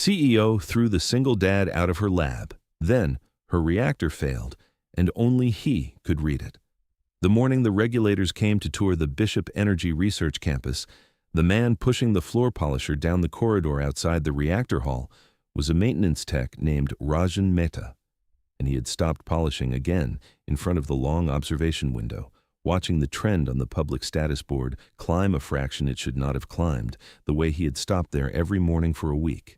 CEO threw the single dad out of her lab. Then, her reactor failed, and only he could read it. The morning the regulators came to tour the Bishop Energy Research Campus, the man pushing the floor polisher down the corridor outside the reactor hall was a maintenance tech named Rajan Mehta, and he had stopped polishing again in front of the long observation window, watching the trend on the public status board climb a fraction it should not have climbed, the way he had stopped there every morning for a week.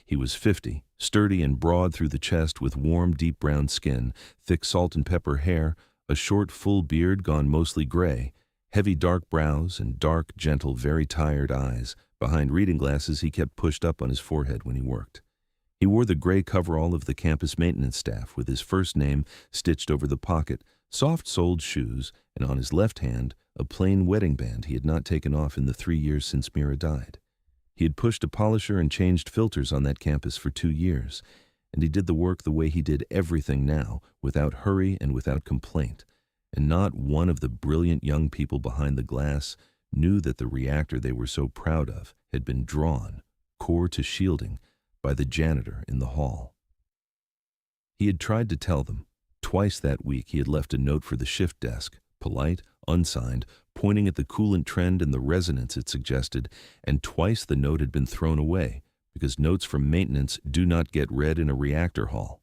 He was 50, sturdy and broad through the chest with warm, deep brown skin, thick salt and pepper hair, a short, full beard gone mostly gray, heavy dark brows, and dark, gentle, very tired eyes behind reading glasses he kept pushed up on his forehead when he worked. He wore the gray coverall of the campus maintenance staff with his first name stitched over the pocket, soft-soled shoes, and on his left hand, a plain wedding band he had not taken off in the 3 years since Mira died. He had pushed a polisher and changed filters on that campus for 2 years, and he did the work the way he did everything now, without hurry and without complaint. And not one of the brilliant young people behind the glass knew that the reactor they were so proud of had been drawn, core to shielding, by the janitor in the hall. He had tried to tell them. Twice that week he had left a note for the shift desk, polite, unsigned, pointing at the coolant trend and the resonance it suggested, and twice the note had been thrown away, because notes from maintenance do not get read in a reactor hall.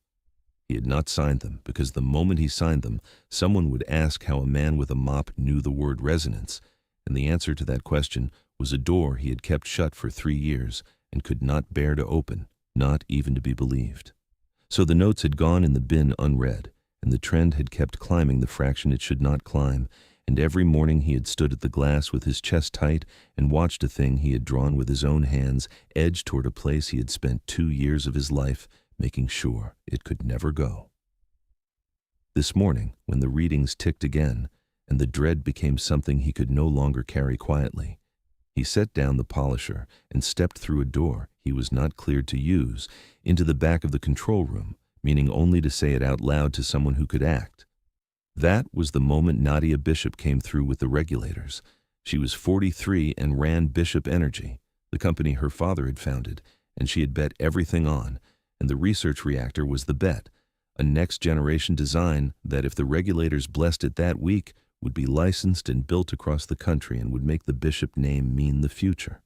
He had not signed them, because the moment he signed them, someone would ask how a man with a mop knew the word resonance, and the answer to that question was a door he had kept shut for 3 years and could not bear to open, not even to be believed. So the notes had gone in the bin unread, and the trend had kept climbing the fraction it should not climb, and every morning he had stood at the glass with his chest tight and watched a thing he had drawn with his own hands edge toward a place he had spent 2 years of his life making sure it could never go. This morning, when the readings ticked again, and the dread became something he could no longer carry quietly, he set down the polisher and stepped through a door he was not cleared to use into the back of the control room, meaning only to say it out loud to someone who could act. That was the moment Nadia Bishop came through with the regulators. She was 43 and ran Bishop Energy, the company her father had founded, and she had bet everything on, and the research reactor was the bet, a next-generation design that, if the regulators blessed it that week, would be licensed and built across the country and would make the Bishop name mean the future.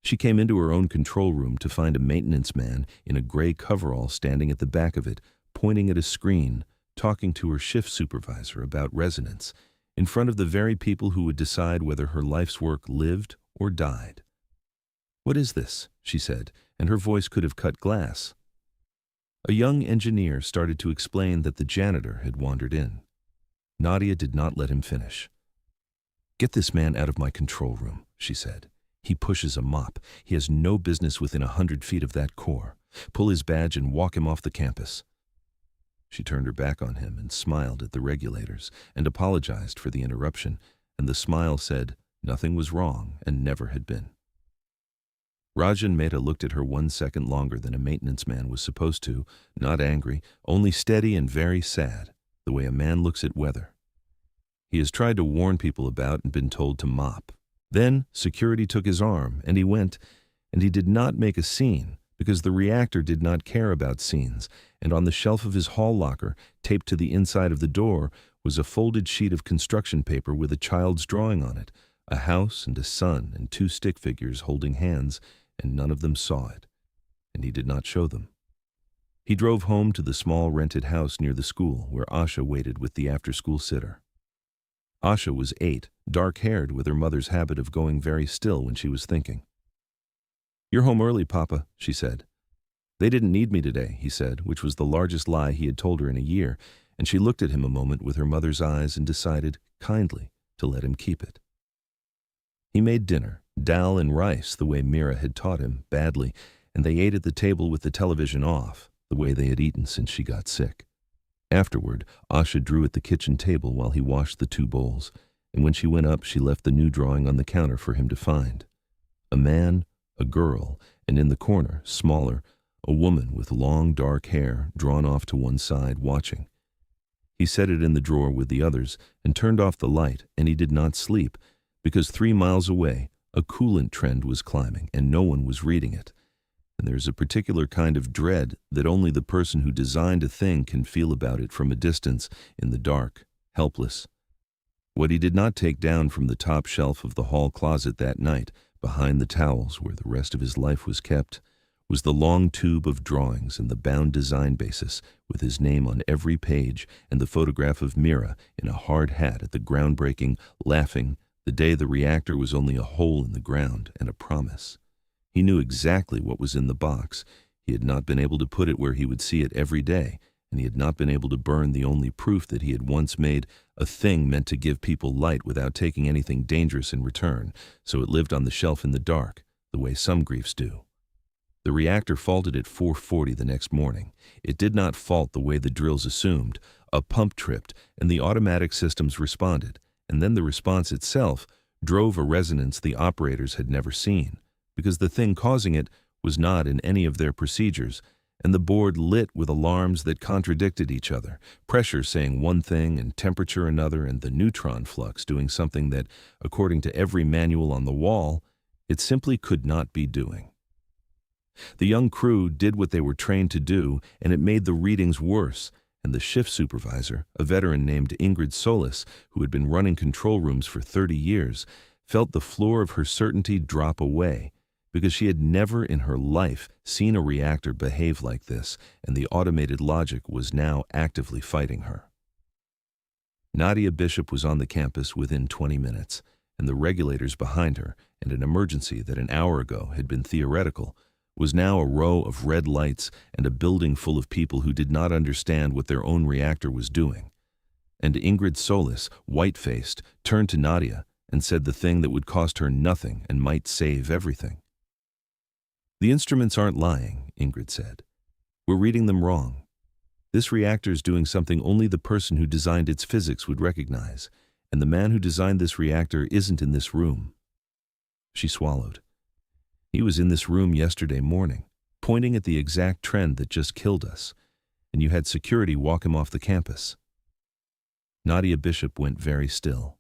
She came into her own control room to find a maintenance man in a gray coverall standing at the back of it, pointing at a screen, talking to her shift supervisor about resonance, in front of the very people who would decide whether her life's work lived or died. "What is this?" she said, and her voice could have cut glass. A young engineer started to explain that the janitor had wandered in. Nadia did not let him finish. "Get this man out of my control room," she said. "He pushes a mop. He has no business within 100 feet of that core. Pull his badge and walk him off the campus." She turned her back on him and smiled at the regulators and apologized for the interruption, and the smile said nothing was wrong and never had been. Rajan Mehta looked at her 1 second longer than a maintenance man was supposed to, not angry, only steady and very sad, the way a man looks at weather. He has tried to warn people about and been told to mop. Then security took his arm, and he went, and he did not make a scene, because the reactor did not care about scenes, and on the shelf of his hall locker, taped to the inside of the door, was a folded sheet of construction paper with a child's drawing on it, a house and a sun and 2 stick figures holding hands, and none of them saw it, and he did not show them. He drove home to the small rented house near the school where Asha waited with the after-school sitter. Asha was 8, dark-haired, with her mother's habit of going very still when she was thinking. "You're home early, Papa," she said. "They didn't need me today," he said, which was the largest lie he had told her in a year, and she looked at him a moment with her mother's eyes and decided, kindly, to let him keep it. He made dinner, dal and rice, the way Mira had taught him, badly, and they ate at the table with the television off, the way they had eaten since she got sick. Afterward, Asha drew at the kitchen table while he washed the 2 bowls, and when she went up, she left the new drawing on the counter for him to find. A man, a girl, and in the corner, smaller, a woman with long dark hair drawn off to one side, watching. He set it in the drawer with the others and turned off the light, and he did not sleep, because 3 miles away, a coolant trend was climbing, and no one was reading it. and there's a particular kind of dread that only the person who designed a thing can feel about it from a distance, in the dark, helpless. What he did not take down from the top shelf of the hall closet that night, behind the towels where the rest of his life was kept, was the long tube of drawings and the bound design basis with his name on every page and the photograph of Mira in a hard hat at the groundbreaking, laughing, the day the reactor was only a hole in the ground and a promise. He knew exactly what was in the box. He had not been able to put it where he would see it every day, and he had not been able to burn the only proof that he had once made a thing meant to give people light without taking anything dangerous in return, so it lived on the shelf in the dark, the way some griefs do. The reactor faulted at 4:40 the next morning. It did not fault the way the drills assumed. A pump tripped, and the automatic systems responded, and then the response itself drove a resonance the operators had never seen, because the thing causing it was not in any of their procedures, and the board lit with alarms that contradicted each other, pressure saying one thing and temperature another, and the neutron flux doing something that, according to every manual on the wall, it simply could not be doing. The young crew did what they were trained to do, and it made the readings worse, and the shift supervisor, a veteran named Ingrid Solis, who had been running control rooms for 30 years, felt the floor of her certainty drop away, because she had never in her life seen a reactor behave like this, and the automated logic was now actively fighting her. Nadia Bishop was on the campus within 20 minutes, and the regulators behind her, and an emergency that an hour ago had been theoretical, was now a row of red lights and a building full of people who did not understand what their own reactor was doing. And Ingrid Solis, white-faced, turned to Nadia and said the thing that would cost her nothing and might save everything. "The instruments aren't lying," Ingrid said. "We're reading them wrong. This reactor is doing something only the person who designed its physics would recognize, and the man who designed this reactor isn't in this room." She swallowed. "He was in this room yesterday morning, pointing at the exact trend that just killed us, and you had security walk him off the campus." Nadia Bishop went very still.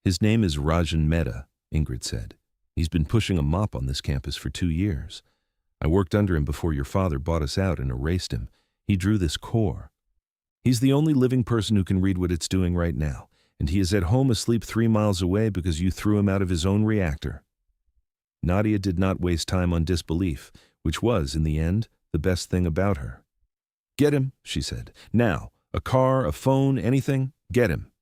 "His name is Rajan Mehta," Ingrid said. "He's been pushing a mop on this campus for 2 years. I worked under him before your father bought us out and erased him. He drew this core. He's the only living person who can read what it's doing right now, and he is at home asleep 3 miles away because you threw him out of his own reactor." Nadia did not waste time on disbelief, which was, in the end, the best thing about her. "Get him," she said. "Now. A car, a phone, anything. Get him."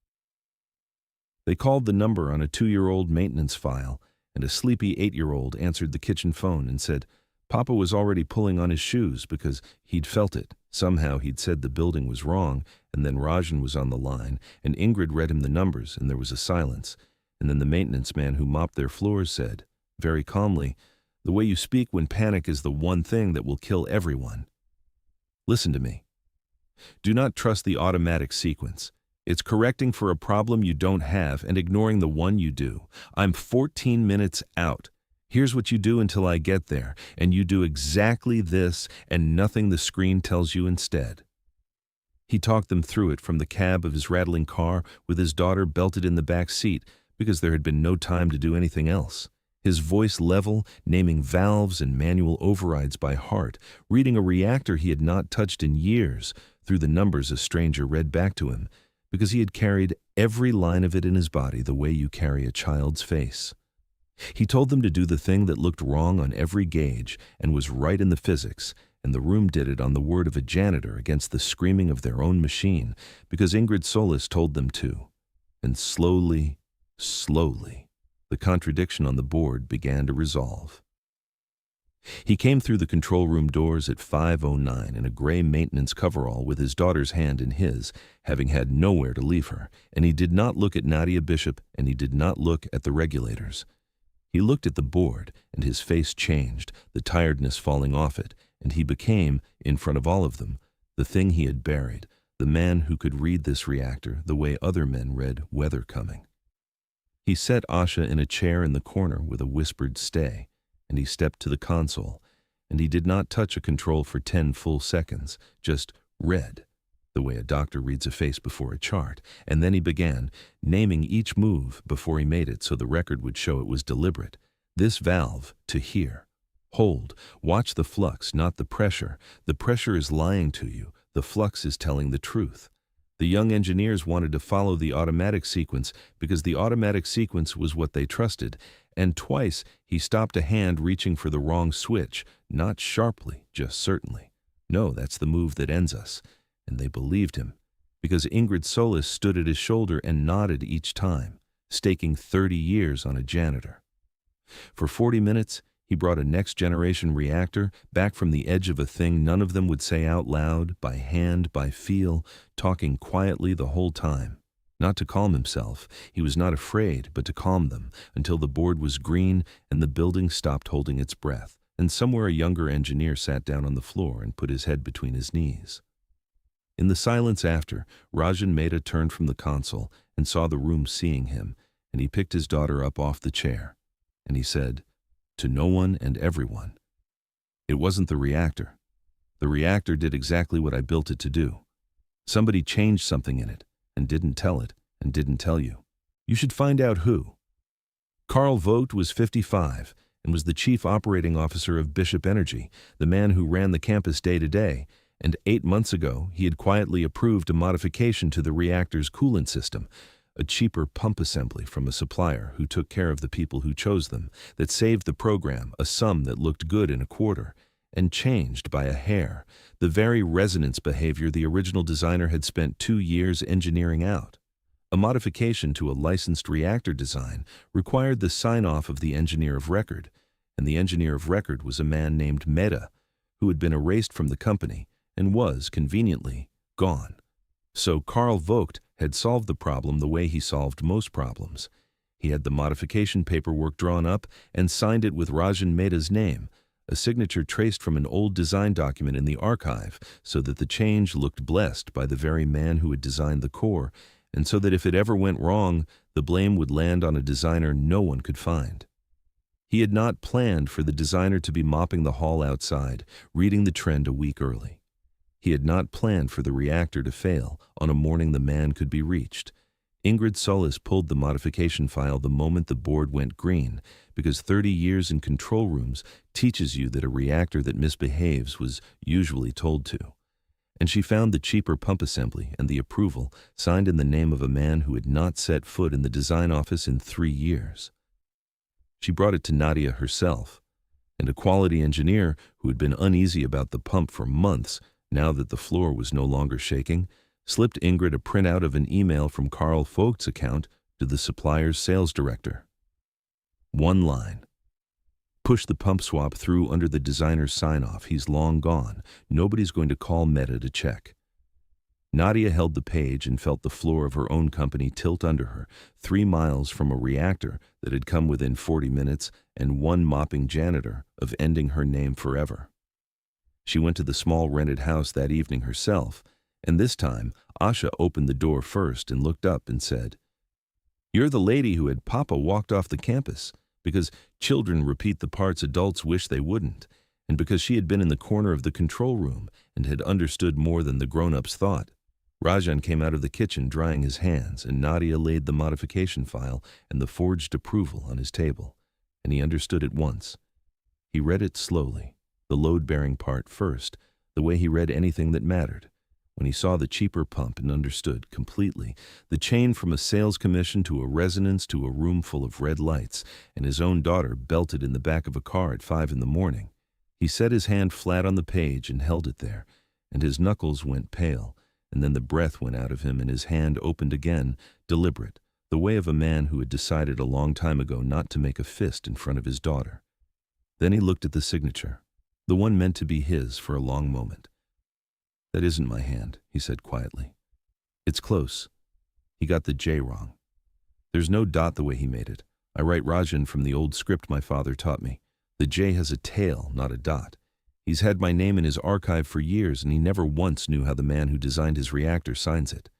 They called the number on a 2-year-old maintenance file, and a sleepy 8-year-old answered the kitchen phone and said Papa was already pulling on his shoes because he'd felt it. Somehow he'd said the building was wrong, and then Rajan was on the line, and Ingrid read him the numbers, and there was a silence. And then the maintenance man who mopped their floors said, very calmly, "The way you speak when panic is the one thing that will kill everyone. Listen to me. Do not trust the automatic sequence. It's correcting for a problem you don't have and ignoring the one you do. I'm 14 minutes out. Here's what you do until I get there, and you do exactly this and nothing the screen tells you instead." He talked them through it from the cab of his rattling car with his daughter belted in the back seat because there had been no time to do anything else. His voice level, naming valves and manual overrides by heart, reading a reactor he had not touched in years through the numbers a stranger read back to him, because he had carried every line of it in his body the way you carry a child's face. He told them to do the thing that looked wrong on every gauge and was right in the physics, and the room did it on the word of a janitor against the screaming of their own machine, because Ingrid Solis told them to. And slowly, the contradiction on the board began to resolve. He came through the control room doors at 5:09 in a gray maintenance coverall with his daughter's hand in his, having had nowhere to leave her, and he did not look at Nadia Bishop, and he did not look at the regulators. He looked at the board, and his face changed, the tiredness falling off it, and he became, in front of all of them, the thing he had buried, the man who could read this reactor the way other men read weather coming. He set Asha in a chair in the corner with a whispered stay, and he stepped to the console, and he did not touch a control for 10 full seconds, just read, the way a doctor reads a face before a chart, and then he began, naming each move before he made it so the record would show it was deliberate. This valve, to here. Hold, watch the flux, not the pressure. The pressure is lying to you. The flux is telling the truth. The young engineers wanted to follow the automatic sequence because the automatic sequence was what they trusted, and twice he stopped a hand reaching for the wrong switch, not sharply, just certainly. No, that's the move that ends us. And they believed him, because Ingrid Solis stood at his shoulder and nodded each time, staking 30 years on a janitor. For 40 minutes, he brought a next-generation reactor back from the edge of a thing none of them would say out loud, by hand, by feel, talking quietly the whole time. Not to calm himself, he was not afraid, but to calm them, until the board was green and the building stopped holding its breath, and somewhere a younger engineer sat down on the floor and put his head between his knees. In the silence after, Rajan Mehta turned from the console and saw the room seeing him, and he picked his daughter up off the chair, and he said, to no one and everyone, it wasn't the reactor. The reactor did exactly what I built it to do. Somebody changed something in it, and didn't tell it, and didn't tell you. You should find out who. Carl Vogt was 55, and was the chief operating officer of Bishop Energy, the man who ran the campus day to day, and 8 months ago he had quietly approved a modification to the reactor's coolant system, a cheaper pump assembly from a supplier who took care of the people who chose them, that saved the program a sum that looked good in a quarter, and changed by a hair the very resonance behavior the original designer had spent 2 years engineering out. A modification to a licensed reactor design required the sign-off of the engineer of record, and the engineer of record was a man named Mehta, who had been erased from the company and was, conveniently, gone. So Carl Vogt had solved the problem the way he solved most problems. He had the modification paperwork drawn up and signed it with Rajan Mehta's name, a signature traced from an old design document in the archive, so that the change looked blessed by the very man who had designed the core, and so that if it ever went wrong, the blame would land on a designer no one could find. He had not planned for the designer to be mopping the hall outside, reading the trend a week early. He had not planned for the reactor to fail on a morning the man could be reached. Ingrid Solis pulled the modification file the moment the board went green, because 30 years in control rooms teaches you that a reactor that misbehaves was usually told to. And she found the cheaper pump assembly and the approval signed in the name of a man who had not set foot in the design office in 3 years. She brought it to Nadia herself, and a quality engineer who had been uneasy about the pump for months, now that the floor was no longer shaking, slipped Ingrid a printout of an email from Carl Vogt's account to the supplier's sales director. One line. Push the pump swap through under the designer's sign-off. He's long gone. Nobody's going to call Mehta to check. Nadia held the page and felt the floor of her own company tilt under her, 3 miles from a reactor that had come within 40 minutes and one mopping janitor of ending her name forever. She went to the small rented house that evening herself, and this time Asha opened the door first and looked up and said, "You're the lady who had Papa walked off the campus, because children repeat the parts adults wish they wouldn't, and because she had been in the corner of the control room and had understood more than the grown-ups thought." Rajan came out of the kitchen drying his hands, and Nadia laid the modification file and the forged approval on his table, and he understood at once. He read it slowly, the load-bearing part first, the way he read anything that mattered. When he saw the cheaper pump and understood completely the chain from a sales commission to a resonance to a room full of red lights, and his own daughter belted in the back of a car at 5 in the morning, he set his hand flat on the page and held it there, and his knuckles went pale, and then the breath went out of him and his hand opened again, deliberate, the way of a man who had decided a long time ago not to make a fist in front of his daughter. Then he looked at the signature, the one meant to be his, for a long moment. "That isn't my hand," he said quietly. "It's close. He got the J wrong. There's no dot the way he made it. I write Rajan from the old script my father taught me. The J has a tail, not a dot. He's had my name in his archive for years, and he never once knew how the man who designed his reactor signs it."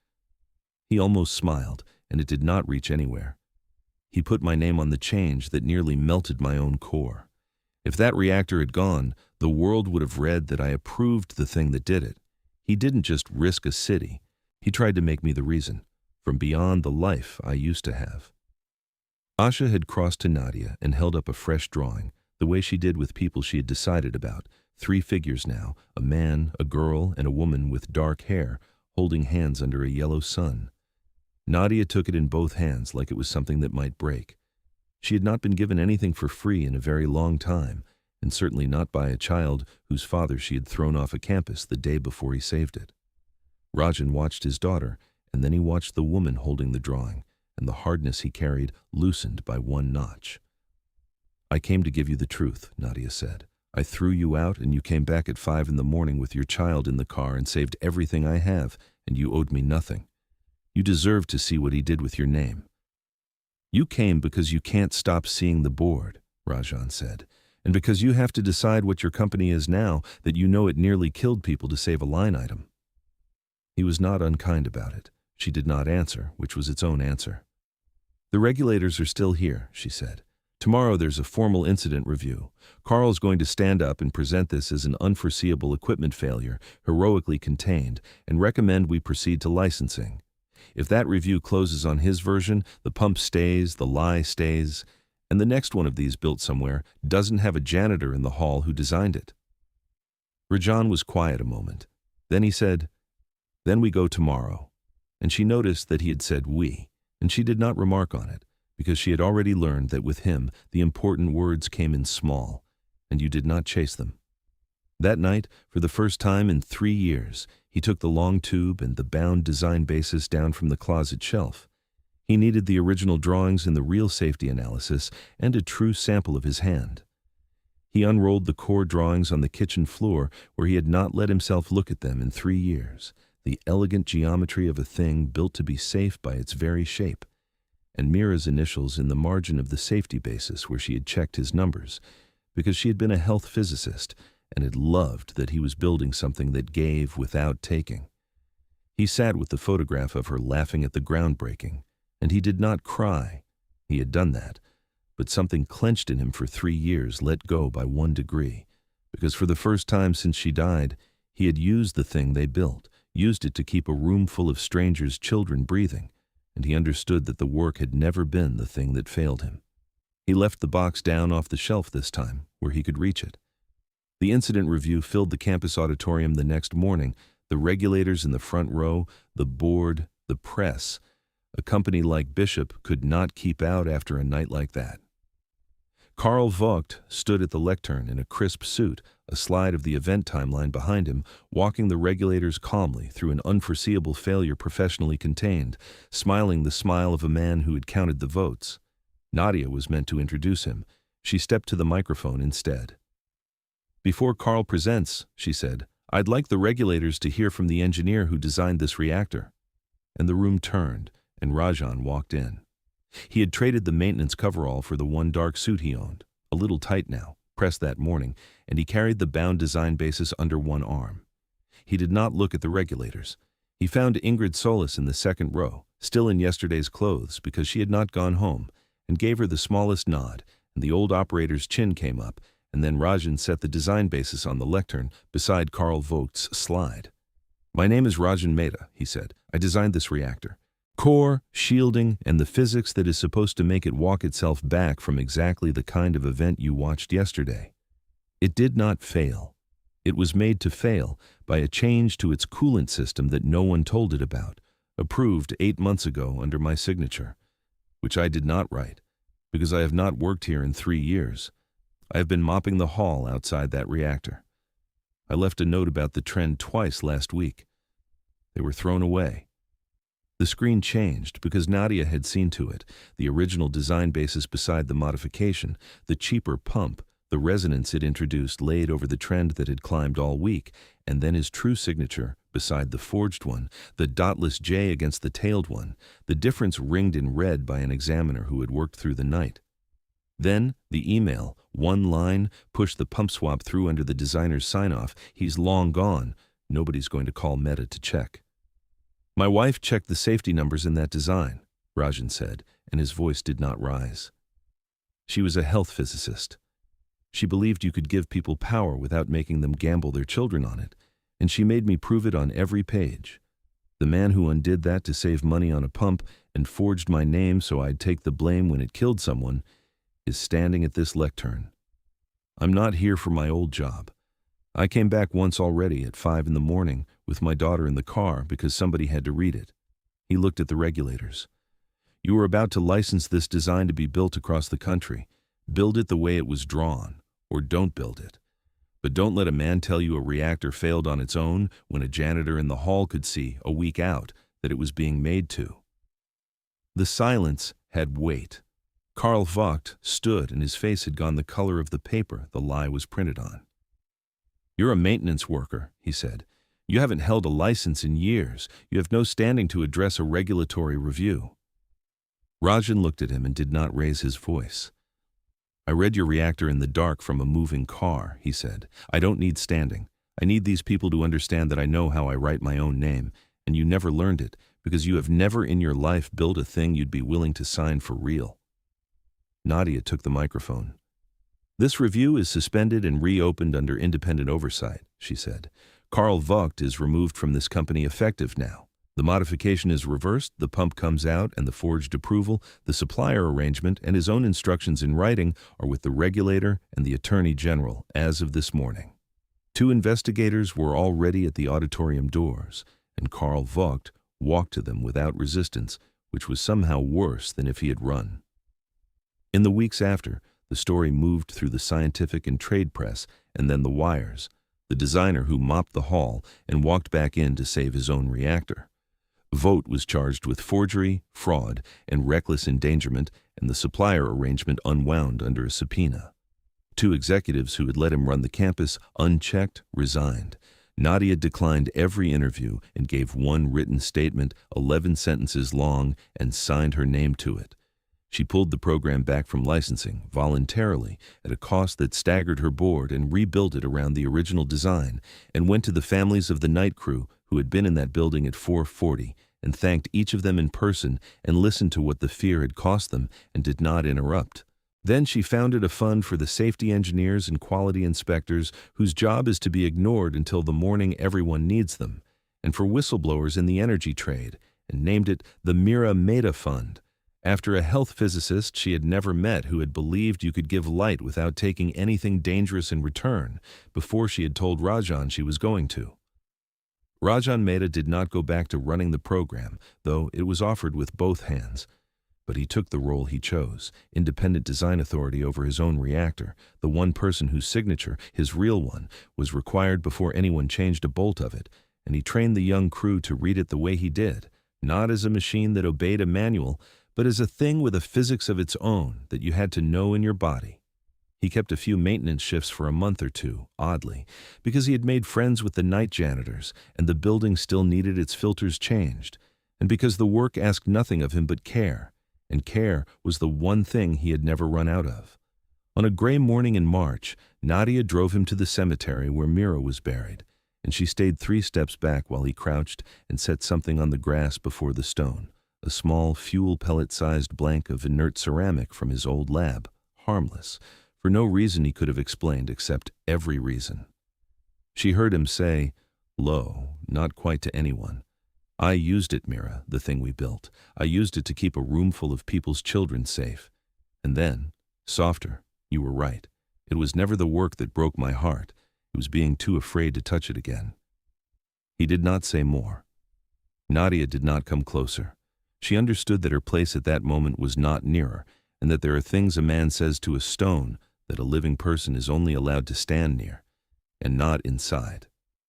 He almost smiled, and it did not reach anywhere. He put my name on the change that nearly melted my own core. If that reactor had gone, the world would have read that I approved the thing that did it. He didn't just risk a city. He tried to make me the reason, from beyond the life I used to have. Asha had crossed to Nadia and held up a fresh drawing, the way she did with people she had decided about. 3 figures now, a man, a girl, and a woman with dark hair, holding hands under a yellow sun. Nadia took it in both hands like it was something that might break. She had not been given anything for free in a very long time, and certainly not by a child whose father she had thrown off a campus the day before he saved it. Rajan watched his daughter, and then he watched the woman holding the drawing, and the hardness he carried loosened by one notch. "I came to give you the truth," Nadia said. "I threw you out, and you came back at 5 in the morning with your child in the car and saved everything I have, and you owed me nothing. You deserve to see what he did with your name." "You came because you can't stop seeing the board," Rajan said, "and because you have to decide what your company is now that you know it nearly killed people to save a line item." He was not unkind about it. She did not answer, which was its own answer. "The regulators are still here," she said. "Tomorrow there's a formal incident review. Carl's going to stand up and present this as an unforeseeable equipment failure, heroically contained, and recommend we proceed to licensing. If that review closes on his version, the pump stays, the lie stays, and the next one of these built somewhere doesn't have a janitor in the hall who designed it." Rajan was quiet a moment. Then he said, "Then we go tomorrow." And she noticed that he had said "we," and she did not remark on it, because she had already learned that with him the important words came in small, and you did not chase them. That night, for the first time in 3 years, he took the long tube and the bound design basis down from the closet shelf. He needed the original drawings and the real safety analysis and a true sample of his hand. He unrolled the core drawings on the kitchen floor where he had not let himself look at them in 3 years, the elegant geometry of a thing built to be safe by its very shape, and Mira's initials in the margin of the safety basis where she had checked his numbers, because she had been a health physicist and had loved that he was building something that gave without taking. He sat with the photograph of her laughing at the groundbreaking, and he did not cry. He had done that, but something clenched in him for 3 years let go by 1 degree, because for the first time since she died, he had used the thing they built, used it to keep a room full of strangers' children breathing, and he understood that the work had never been the thing that failed him. He left the box down off the shelf this time, where he could reach it. The incident review filled the campus auditorium the next morning, the regulators in the front row, the board, the press. A company like Bishop could not keep out after a night like that. Carl Vogt stood at the lectern in a crisp suit, a slide of the event timeline behind him, walking the regulators calmly through an unforeseeable failure professionally contained, smiling the smile of a man who had counted the votes. Nadia was meant to introduce him. She stepped to the microphone instead. "Before Carl presents," she said, "I'd like the regulators to hear from the engineer who designed this reactor." And the room turned, and Rajan walked in. He had traded the maintenance coverall for the one dark suit he owned, a little tight now, pressed that morning, and he carried the bound design basis under one arm. He did not look at the regulators. He found Ingrid Solis in the second row, still in yesterday's clothes because she had not gone home, and gave her the smallest nod, and the old operator's chin came up, and then Rajan set the design basis on the lectern beside Carl Vogt's slide. "My name is Rajan Mehta," he said. "I designed this reactor. Core, shielding, and the physics that is supposed to make it walk itself back from exactly the kind of event you watched yesterday. It did not fail. It was made to fail by a change to its coolant system that no one told it about, approved 8 months ago under my signature, which I did not write, because I have not worked here in 3 years. I have been mopping the hall outside that reactor. I left a note about the trend twice last week. They were thrown away." The screen changed because Nadia had seen to it, the original design basis beside the modification, the cheaper pump, the resonance it introduced laid over the trend that had climbed all week, and then his true signature beside the forged one, the dotless J against the tailed one, the difference ringed in red by an examiner who had worked through the night. Then the email, one line, pushed the pump swap through under the designer's sign-off. "He's long gone. Nobody's going to call Meta to check." "My wife checked the safety numbers in that design," Rajan said, and his voice did not rise. "She was a health physicist. She believed you could give people power without making them gamble their children on it, and she made me prove it on every page. The man who undid that to save money on a pump and forged my name so I'd take the blame when it killed someone is standing at this lectern." I'm not here for my old job. I came back once already at 5 in the morning with my daughter in the car because somebody had to read it. He looked at the regulators. You are about to license this design to be built across the country. Build it the way it was drawn, or don't build it. But don't let a man tell you a reactor failed on its own when a janitor in the hall could see, a week out, that it was being made to. The silence had weight. Karl Vogt stood and his face had gone the color of the paper the lie was printed on. You're a maintenance worker, he said. You haven't held a license in years. You have no standing to address a regulatory review. Rajan looked at him and did not raise his voice. I read your reactor in the dark from a moving car, he said. I don't need standing. I need these people to understand that I know how I write my own name, and you never learned it because you have never in your life built a thing you'd be willing to sign for real. Nadia took the microphone. This review is suspended and reopened under independent oversight, she said. Karl Vogt is removed from this company effective now. The modification is reversed, the pump comes out, and the forged approval, the supplier arrangement, and his own instructions in writing are with the regulator and the Attorney General as of this morning. 2 investigators were already at the auditorium doors, and Karl Vogt walked to them without resistance, which was somehow worse than if he had run. In the weeks after, the story moved through the scientific and trade press, and then the wires, the designer who mopped the hall and walked back in to save his own reactor. Vogt was charged with forgery, fraud, and reckless endangerment, and the supplier arrangement unwound under a subpoena. 2 executives who had let him run the campus, unchecked, resigned. Nadia declined every interview and gave 1 written statement, 11 sentences long, and signed her name to it. She pulled the program back from licensing, voluntarily, at a cost that staggered her board and rebuilt it around the original design, and went to the families of the night crew who had been in that building at 4:40 and thanked each of them in person and listened to what the fear had cost them and did not interrupt. Then she founded a fund for the safety engineers and quality inspectors whose job is to be ignored until the morning everyone needs them, and for whistleblowers in the energy trade, and named it the Mira Meta Fund, after a health physicist she had never met who had believed you could give light without taking anything dangerous in return before she had told Rajan she was going to. Rajan Mehta did not go back to running the program, though it was offered with both hands. But he took the role he chose, independent design authority over his own reactor, the one person whose signature, his real one, was required before anyone changed a bolt of it, and he trained the young crew to read it the way he did, not as a machine that obeyed a manual, but as a thing with a physics of its own that you had to know in your body. He kept a few maintenance shifts for a month or 2, oddly, because he had made friends with the night janitors, and the building still needed its filters changed, and because the work asked nothing of him but care, and care was the one thing he had never run out of. On a gray morning in March, Nadia drove him to the cemetery where Mira was buried, and she stayed 3 steps back while he crouched and set something on the grass before the stone, a small fuel pellet-sized blank of inert ceramic from his old lab, harmless, for no reason he could have explained except every reason. She heard him say, low, not quite to anyone, I used it, Mira, the thing we built. I used it to keep a room full of people's children safe. And then, softer, you were right. It was never the work that broke my heart. It was being too afraid to touch it again. He did not say more. Nadia did not come closer. She understood that her place at that moment was not nearer, and that there are things a man says to a stone that a living person is only allowed to stand near, and not inside.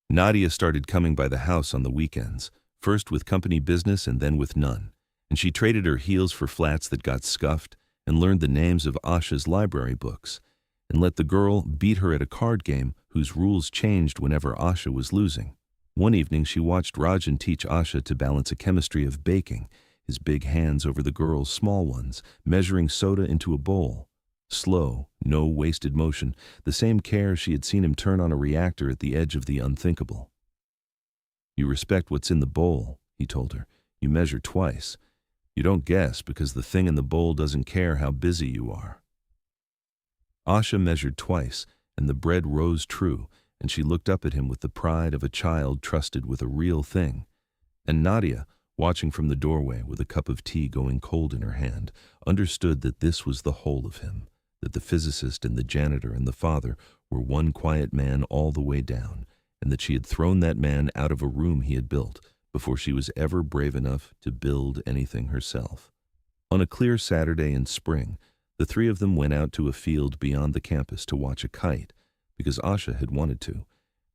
Nadia started coming by the house on the weekends, first with company business and then with none, and she traded her heels for flats that got scuffed and learned the names of Asha's library books, and let the girl beat her at a card game whose rules changed whenever Asha was losing. One evening she watched Rajan teach Asha to balance a chemistry of baking, his big hands over the girl's small ones, measuring soda into a bowl. Slow, no wasted motion, the same care she had seen him turn on a reactor at the edge of the unthinkable. You respect what's in the bowl, he told her. You measure twice. You don't guess because the thing in the bowl doesn't care how busy you are. Asha measured twice, and the bread rose true, and she looked up at him with the pride of a child trusted with a real thing. And Nadia, watching from the doorway with a cup of tea going cold in her hand, understood that this was the whole of him, that the physicist and the janitor and the father were one quiet man all the way down, and that she had thrown that man out of a room he had built before she was ever brave enough to build anything herself. On a clear Saturday in spring, the three of them went out to a field beyond the campus to watch a kite, because Asha had wanted to,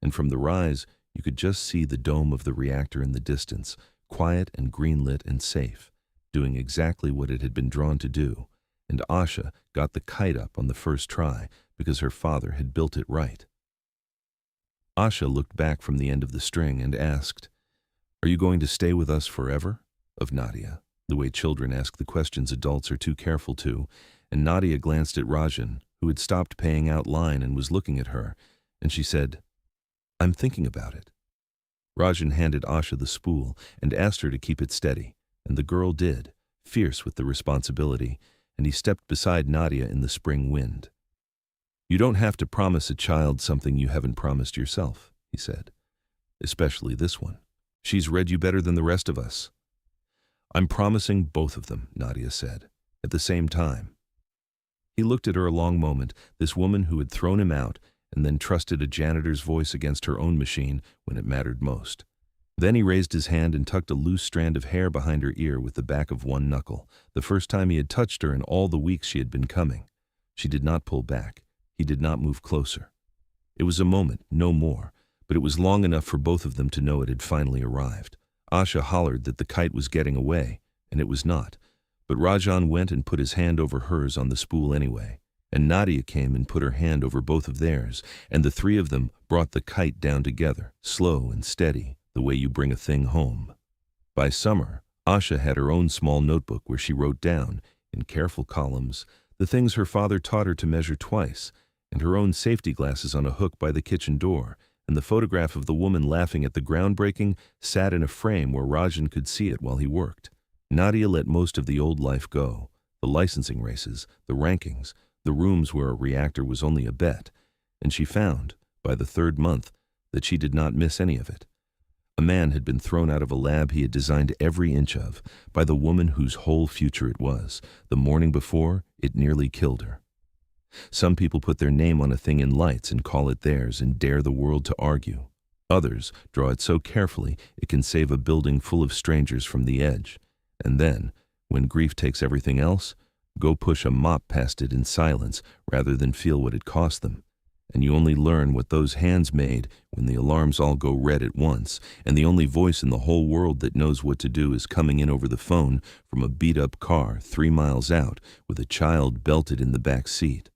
and from the rise you could just see the dome of the reactor in the distance, quiet and green-lit and safe, doing exactly what it had been drawn to do, and Asha got the kite up on the first try because her father had built it right. Asha looked back from the end of the string and asked, "Are you going to stay with us forever?" of Nadia, the way children ask the questions adults are too careful to, and Nadia glanced at Rajan, who had stopped paying out line and was looking at her, and she said, "I'm thinking about it." Rajan handed Asha the spool and asked her to keep it steady, and the girl did, fierce with the responsibility, and he stepped beside Nadia in the spring wind. "You don't have to promise a child something you haven't promised yourself," he said. "Especially this one. She's read you better than the rest of us." "I'm promising both of them," Nadia said, at the same time. He looked at her a long moment, this woman who had thrown him out and then trusted a janitor's voice against her own machine when it mattered most. Then he raised his hand and tucked a loose strand of hair behind her ear with the back of one knuckle, the first time he had touched her in all the weeks she had been coming. She did not pull back. He did not move closer. It was a moment, no more, but it was long enough for both of them to know it had finally arrived. Asha hollered that the kite was getting away, and it was not, but Rajan went and put his hand over hers on the spool anyway, and Nadia came and put her hand over both of theirs, and the three of them brought the kite down together, slow and steady, the way you bring a thing home. By summer, Asha had her own small notebook where she wrote down, in careful columns, the things her father taught her to measure twice, and her own safety glasses on a hook by the kitchen door, and the photograph of the woman laughing at the groundbreaking sat in a frame where Rajan could see it while he worked. Nadia let most of the old life go, the licensing races, the rankings, the rooms where a reactor was only a bet, and she found, by the third month, that she did not miss any of it. A man had been thrown out of a lab he had designed every inch of by the woman whose whole future it was. The morning before, it nearly killed her. Some people put their name on a thing in lights and call it theirs and dare the world to argue. Others draw it so carefully it can save a building full of strangers from the edge. And then, when grief takes everything else, go push a mop past it in silence rather than feel what it cost them. And you only learn what those hands made when the alarms all go red at once, and the only voice in the whole world that knows what to do is coming in over the phone from a beat-up car 3 miles out with a child belted in the back seat.